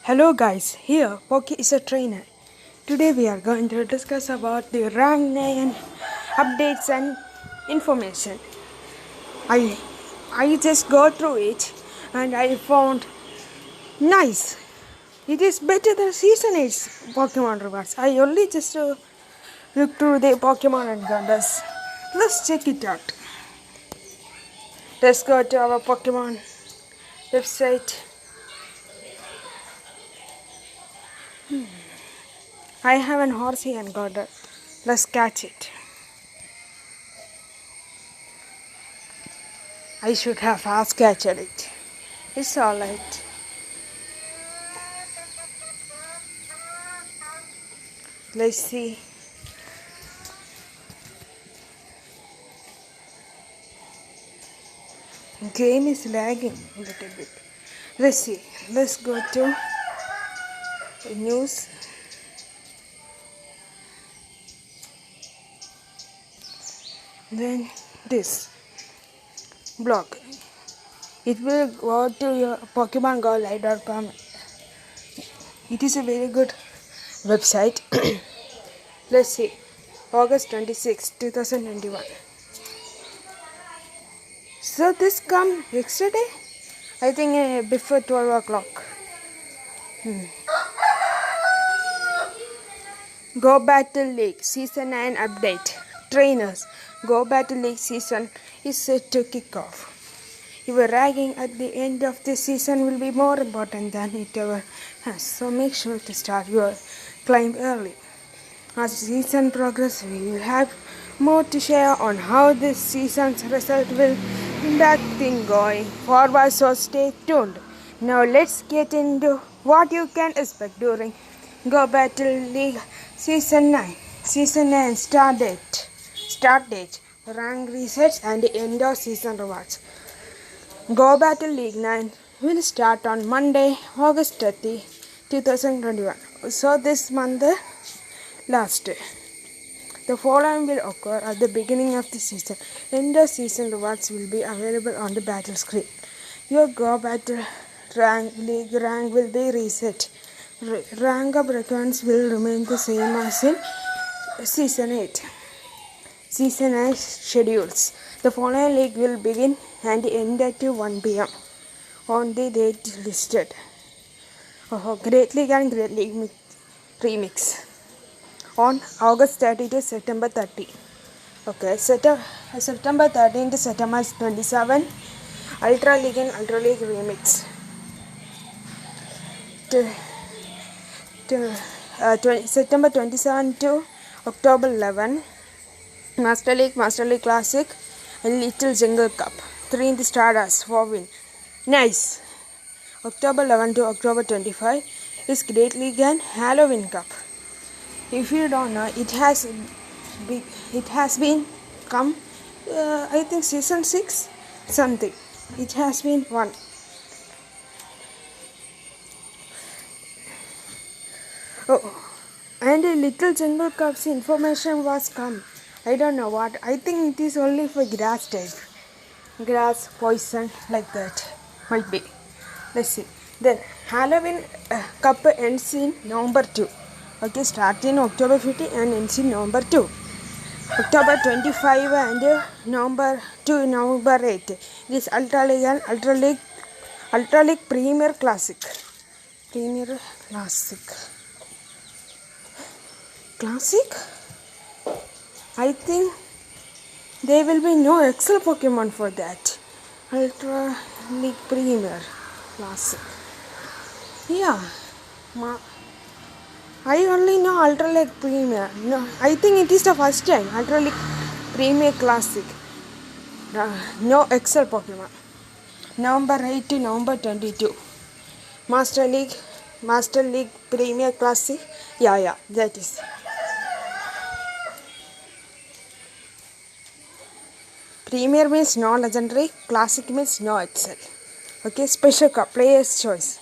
Hello guys, here Poki is a trainer. Today we are going to discuss about the rank 9 updates and information. I I just go through it and I found nice. It is better than season 8 Pokemon rewards. I only just look through the Pokemon encounters. Let's check it out. Let's go to our Pokemon website. I have an horsey encounter. Let's catch it. I should have fast catched it. It's alright. Let's see. Game is lagging a little bit. Let's see. Let's go to news. Then this blog. It will go to your PokemonGoLive.com. It is a very good website. Let's see. August 26, 2021. So this come yesterday? I think before 12 o'clock. Go Battle League Season 9 update. Trainers, Go Battle League season is set to kick off. Your ranking at the end of this season will be more important than it ever has, so make sure to start your climb early. As the season progresses, we will have more to share on how this season's result will impact things going forward, so stay tuned. Now let's get into what you can expect during Go Battle League Season 9. Season 9 start date, rank resets and end of season rewards. Go Battle League 9 will start on Monday, August 30, 2021. So this month last. The following will occur at the beginning of the season. End of season rewards will be available on the battle screen. Your Go Battle League rank will be reset. Rank up records will remain the same as in Season 8. Season 8 schedules. The following league will begin and end at 1 p.m. on the date listed. Great League and Great League Remix. On August 30 to September 30. Okay, September 13 to September 27. Ultra League and Ultra League Remix. September 27 to October 11. Master League Classic, and Little Jungle Cup. 3 in the Stardust for win. Nice. October 11 to October 25 is Great League and Halloween Cup. If you don't know, it has been come. I think season 6 something. It has been one. Oh, and a Little Jungle Cup's information was come. I don't know what. I think it is only for grass type. Grass, poison, like that. Might be. Let's see. Then Halloween Cup ends in November 2. Okay, start in October 15 and ends in November 2. October 25 and November 2, November 8. This Ultra League and Ultra League Premier Classic. Classic? I think there will be no Excel Pokemon for that. Ultra League Premier Classic. Yeah. I only know Ultra League Premier. No, I think it is the first time. Ultra League Premier Classic. No Excel Pokemon. November 8 to November 22. Master League Premier Classic. Yeah, that is. Premier means no legendary, classic means no Excel. Okay, special cup, player's choice.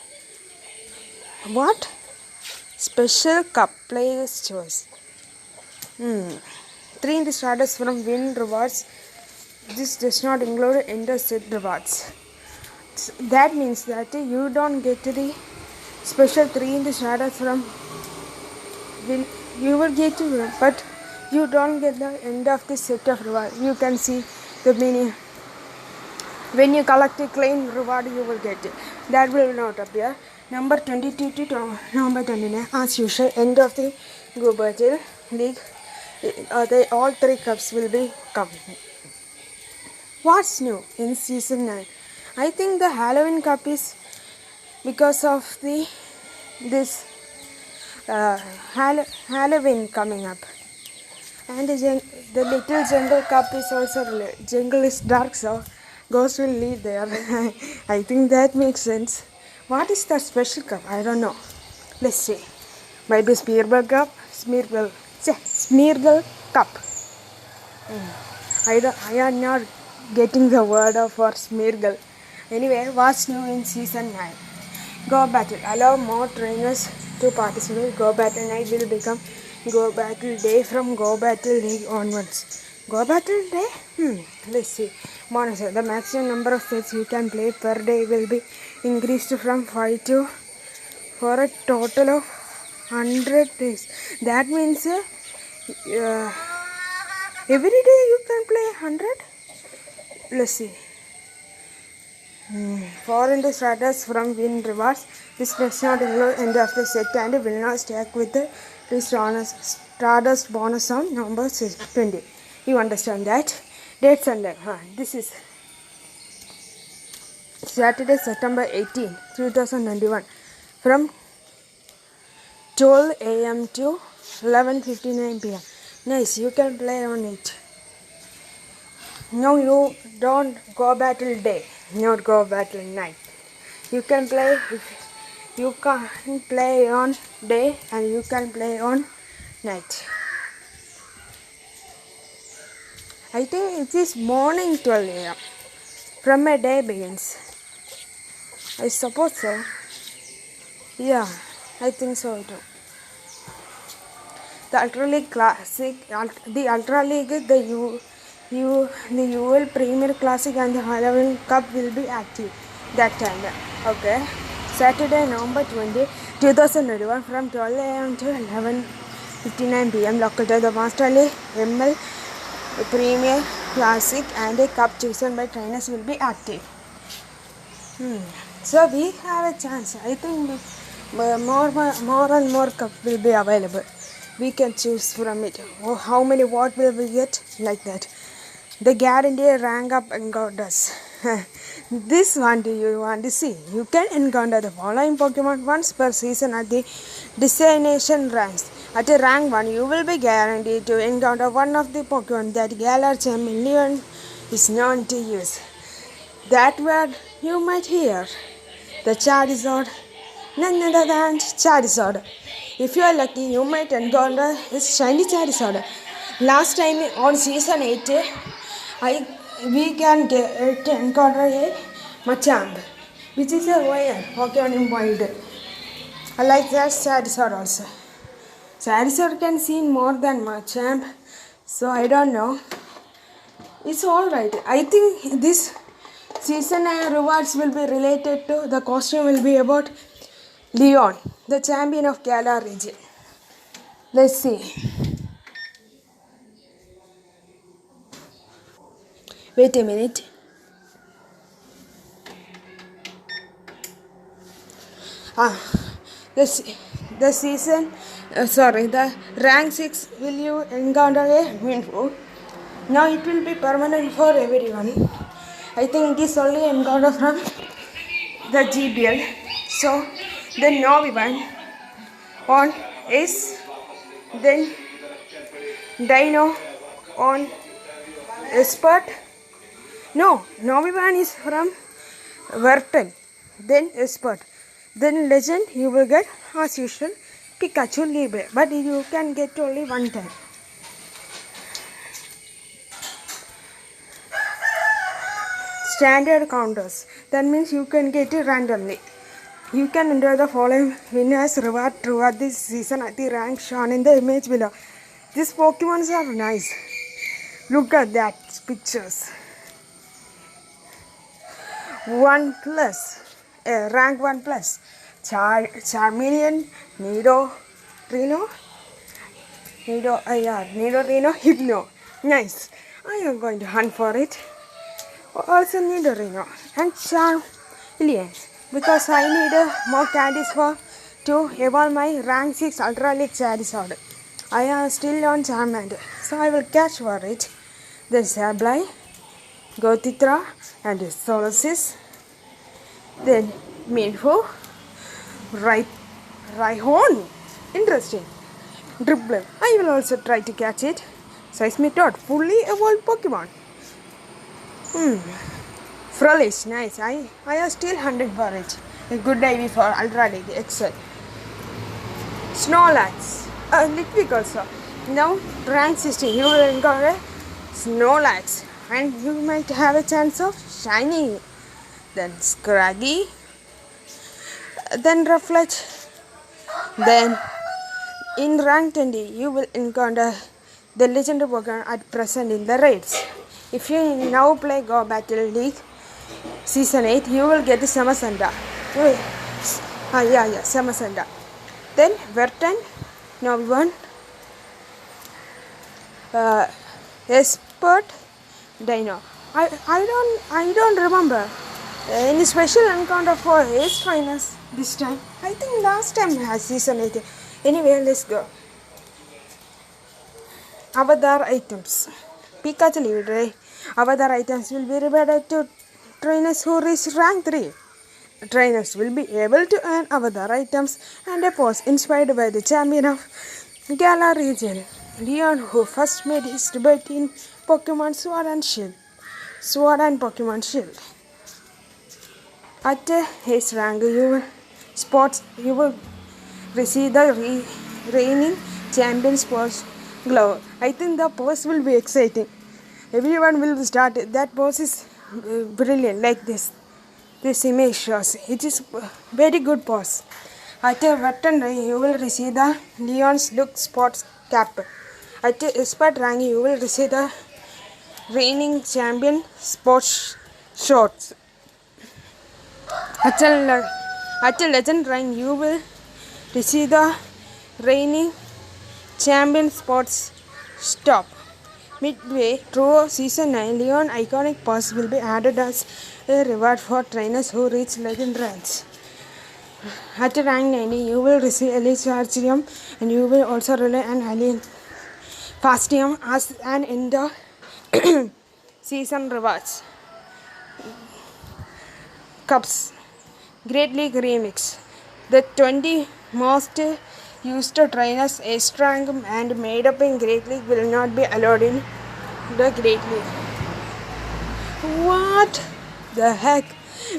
What? Special cup, player's choice. 3 in the Stardust from win rewards. This does not include end of set rewards. That means that you don't get the special 3 in the Stardust from will you will get to win, but you don't get the end of the set of reward. You can see the meaning. When you collect a claim reward, you will get it. That will not appear. Number 22 to number 29, as usual, end of the Go Battle League. All 3 cups will be coming. What's new in season 9? I think the Halloween Cup is because of this Halloween coming up, and the little jungle cup is also jungle is dark, so ghosts will live there. I think that makes sense. What is the special cup? I don't know. Let's see. Maybe Smeargle cup. I am not getting the word for Smeargle. Anyway, what's new in season 9? Go Battle. Allow more trainers to participate. Go Battle Night will become Go Battle Day from Go Battle League onwards. Go Battle Day? Let's see. Monitor. The maximum number of sets you can play per day will be increased from 5 to for a total of 100 days. That means every day you can play 100. Let's see. 4 in the starters from win rewards. This does not include end of the set and will not stack with the Stardust bonus on number 20. You understand that? Dates and this is Saturday, September 18, 2021 from 12 a.m. to 11:59 p.m. Nice, you can play on it. No, you don't go battle day, not go battle night. You can play on day and you can play on night. I think it is morning 12 a.m. from a day begins. I suppose so. Yeah, I think so too. The Ultra League Classic, the Ultra League, the UL Premier Classic and the Halloween Cup will be active that time. Okay. Saturday, November 20, 2021 from 12 a.m. to 11:59 p.m. local time. The Master League ML Premier Classic and a cup chosen by trainers will be active. So we have a chance. I think more and more cup will be available. We can choose from it. Oh, how many what will we get? Like that. The guarantee rank up encounters. This one do you want to see? You can encounter the following Pokemon once per season at the destination ranks. At a rank 1, you will be guaranteed to encounter one of the Pokemon that Galar Chameleon is known to use. That word you might hear. The Charizard. None other than Charizard. If you are lucky, you might encounter this shiny Charizard. Last time on season 8, we can encounter a Machamp, which is a rare Pokemon in wild. I like that Charizard also. Charizard can see more than Machamp, so I don't know. It's alright. I think this season rewards will be related to the costume will be about Leon, the champion of Galar region. Let's see. Wait a minute. The rank 6 will you encounter a Winfo. Now it will be permanent for everyone. I think it is only encounter from the GBL. So then Novivan on Ace, then Dino on Expert. No, Novivan is from Verton, then Expert. Then Legend you will get as usual Pikachu Libre, but you can get only one time. Standard counters, that means you can get it randomly. You can enter the following winners reward throughout this season at the rank shown in the image below. These Pokemons are nice. Look at that pictures. 1 plus, rank 1 plus, Charmeleon, Nidorino, Nidorino, Hypno. Nice. I am going to hunt for it. Also Nidorino and Charmeleon because I need more candies to evolve my rank 6 Ultra League Charizard. I am still on Charmander, so I will catch for it. Then Sableye, Gothitra and Solosis. Then Minho, Rhyhorn. Interesting. Dribble. I will also try to catch it. Seismitoad, fully evolved Pokemon. Frolish, nice. I am still hunting for it. A good IV for Ultra League Excel. Snorlax. Litwick also. Now rank 16. You will encounter Snorlax. And you might have a chance of shiny. Then Scraggy. Then Rufflet. Then in rank 20 you will encounter the legendary Pokemon at present in the raids. If you now play Go Battle League Season 8, you will get the Samasanda. Samasanda. Then Verton, Novivan, Expert, Dino. I don't remember any special encounter for Ace Trainers this time. I think last time has Season 8. Anyway, let's go. Avatar items. Pikachu leader. Avatar items will be rewarded to trainers who reach rank 3. Trainers will be able to earn Avatar items and a pose inspired by the champion of Galar region, Leon, who first made his debut in Pokemon Sword and Pokemon Shield. At his rank, you will receive the reigning champion sports glove. I think the pose will be exciting. Everyone will start. That pose is brilliant, like this. This image shows. It is very good pose. At a veteran, you will receive the Leon's Look Sports Cap. At a expert rank, you will receive the reigning champion sports shorts. At a legend rank, you will receive the reigning champion sports stop. Midway through Season 9, Leon Iconic Pass will be added as a reward for trainers who reach legend ranks. At rank 90, you will receive Elite Chargium and you will also rely on Alien Fastium as an end of season rewards. Cups. Great League Remix. The 20 most used trainers Ace rank and made up in Great League will not be allowed in the Great League. What the heck?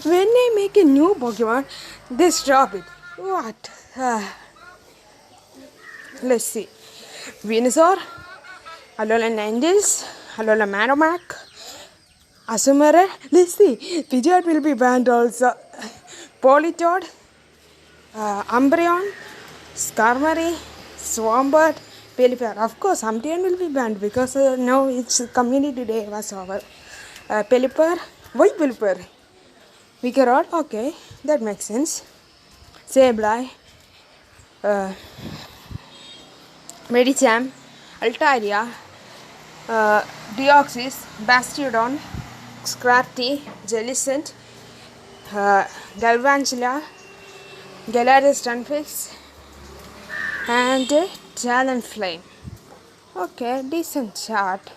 When I make a new Pokemon, they stop it. What? Let's see. Venusaur, Alola Ninetales, Alola Manomak, Asumara. Let's see. Pidgeot will be banned also. Politoed, Umbreon, Skarmory, Swampert, Pelipper. Of course, Umbreon will be banned because now its community day was over. Pelipper. Why Pelipper? Vigoroth. Okay, that makes sense. Sableye, Medicham, Altaria, Deoxys, Bastiodon, Scrafty, Jellicent, Galvantula, Gyarados Stunfisk, and Talonflame. Okay, decent chart.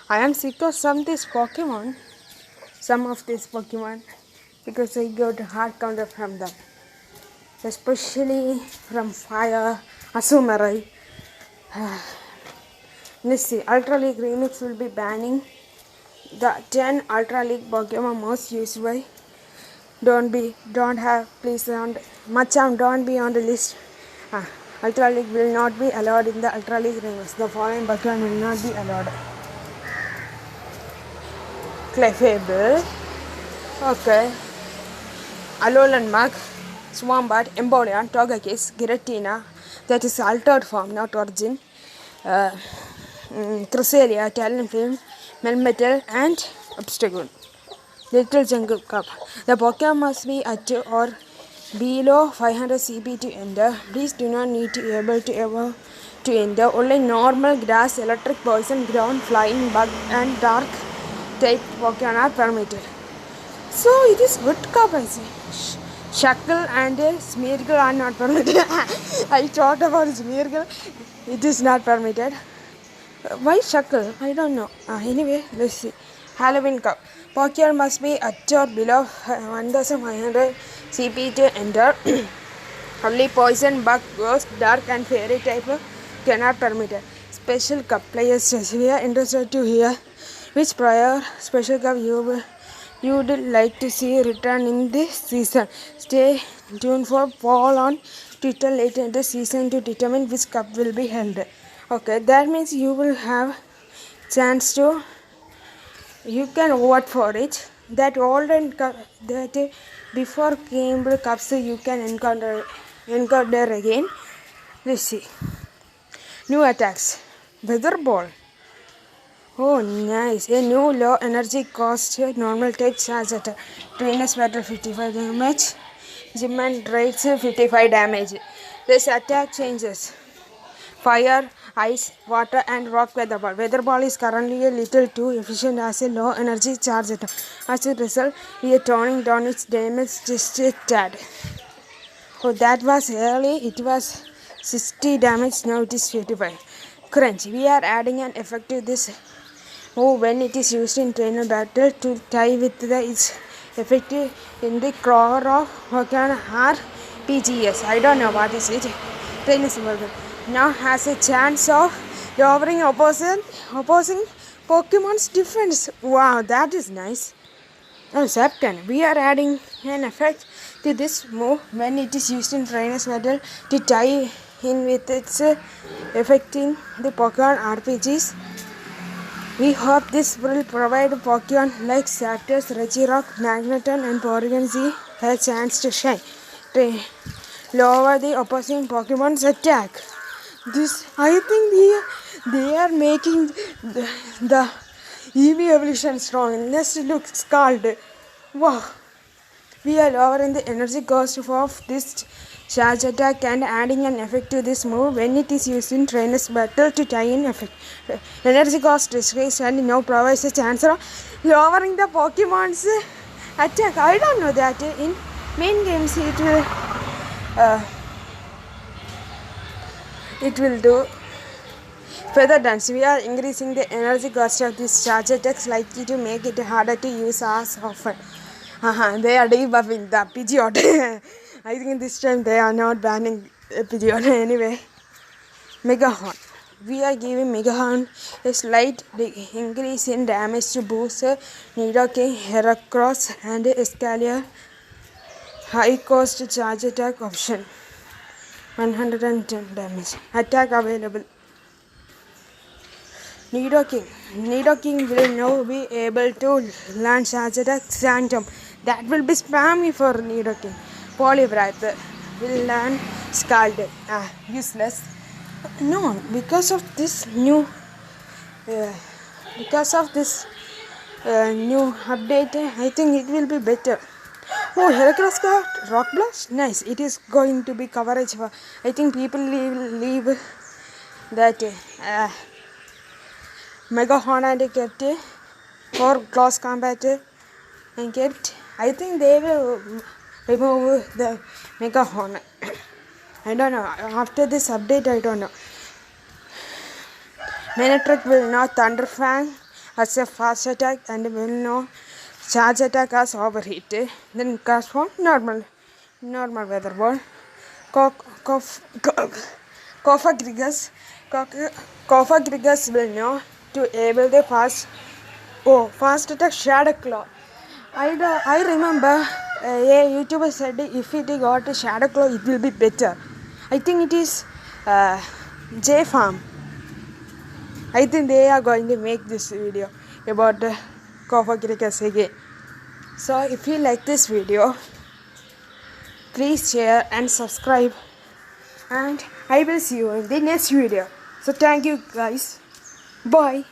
I am sick of some of these Pokemon, because I got a hard counter from them, especially from Fire, Asumari. Let's see, Ultra League Remix will be banning the 10 Ultra League Pokemon most used by. Don't be on the list. Ultra League will not be allowed in the Ultra League Remix. The following Pokemon will not be allowed. Clefable, okay, Alolan Mug, Swampert, Empoleon, Togekiss, Giratina, that is altered form, not origin, Cresselia, Talonflame, Melmetal, and Obstacle. Little Jungle Cup. The Pokemon must be at or below 500 CP to enter. Please do not need to be able to ever to enter. Only normal grass, electric, poison, ground, flying, bug, and dark type Pokemon are permitted. So it is good cup, I see. Shackle and Smeargle are not permitted. I thought about Smeargle. It is not permitted. Why Shackle? I don't know. Anyway, let's see. Halloween Cup. Pokemon must be at or below 1500 CP to enter. Only poison, bug, ghost, dark, and fairy type cannot permitted. Special Cup. Players choice. We are interested to hear which prior special cup you would like to see return in this season. Stay tuned for poll on Twitter later in the season to determine which cup will be held. Okay, that means you will have chance to you can vote for it. That olden cup that before came cups you can encounter again. Let's see. New attacks. Weather Ball. Oh, nice. A new low energy cost normal type charge attack. Trainers battle 55 damage. Gym and rates 55 damage. This attack changes fire, ice, water, and rock weather ball. Weather ball is currently a little too efficient as a low energy charge attack. As a result, we are toning down its damage just a tad. Oh, that was early. It was 60 damage. Now it is 55. Crunch. We are adding an effect to this move when it is used in trainer battle to tie with its effective in the core of Pokemon RPGs. I don't know what is it. Trainer symbol. Now has a chance of lowering opposing Pokemon's defense. Wow, that is nice. Oh, Septon. We are adding an effect to this move when it is used in trainers battle to tie in with its effect in the Pokemon RPGs. We hope this will provide Pokemon like Zapdos, Regirock, Magneton, and Porygon Z a chance to shine. Lower the opposing Pokemon's attack. This, I think they are making the EV evolution strong. Next look, Scald. Wow. We are lowering the energy cost of this charge attack and adding an effect to this move when it is used in trainers battle to tie in effect. Energy cost disgrace and now provides a chance of lowering the Pokemon's attack. I don't know that in main games it will do. Feather Dance. We are increasing the energy cost of this charge attacks likely to make it harder to use as often. They are debuffing the Pidgeot. I think this time they are not banning Pidgeot anyway. Megahorn. We are giving Megahorn a slight increase in damage to boost Nidoking, Heracross, and Escalier high cost charge attack option. 110 damage. Attack available. Nidoking will now be able to launch charge attack Phantom. That will be spammy for Nidoking. Poliwrath will learn Scald. Useless. No, because of this new new update, I think it will be better. Oh, Heracross got Rock Blast? Nice. It is going to be coverage for. I think people leave that Megahorn and kept for close combat and kept. I think they will remove the Megahorn. I don't know. After this update, I don't know. Manectric will now Thunderfang as a fast attack and will now charge attack as overheat. Then cast form normal weather ball. Cofagrigus will now to able the fast attack Shadow Claw. I remember a YouTuber said if it got a Shadow Claw it will be better. I think it is J Farm. I think they are going to make this video about Cofagrigus again. So if you like this video, please share and subscribe, and I will see you in the next video. So thank you guys. Bye.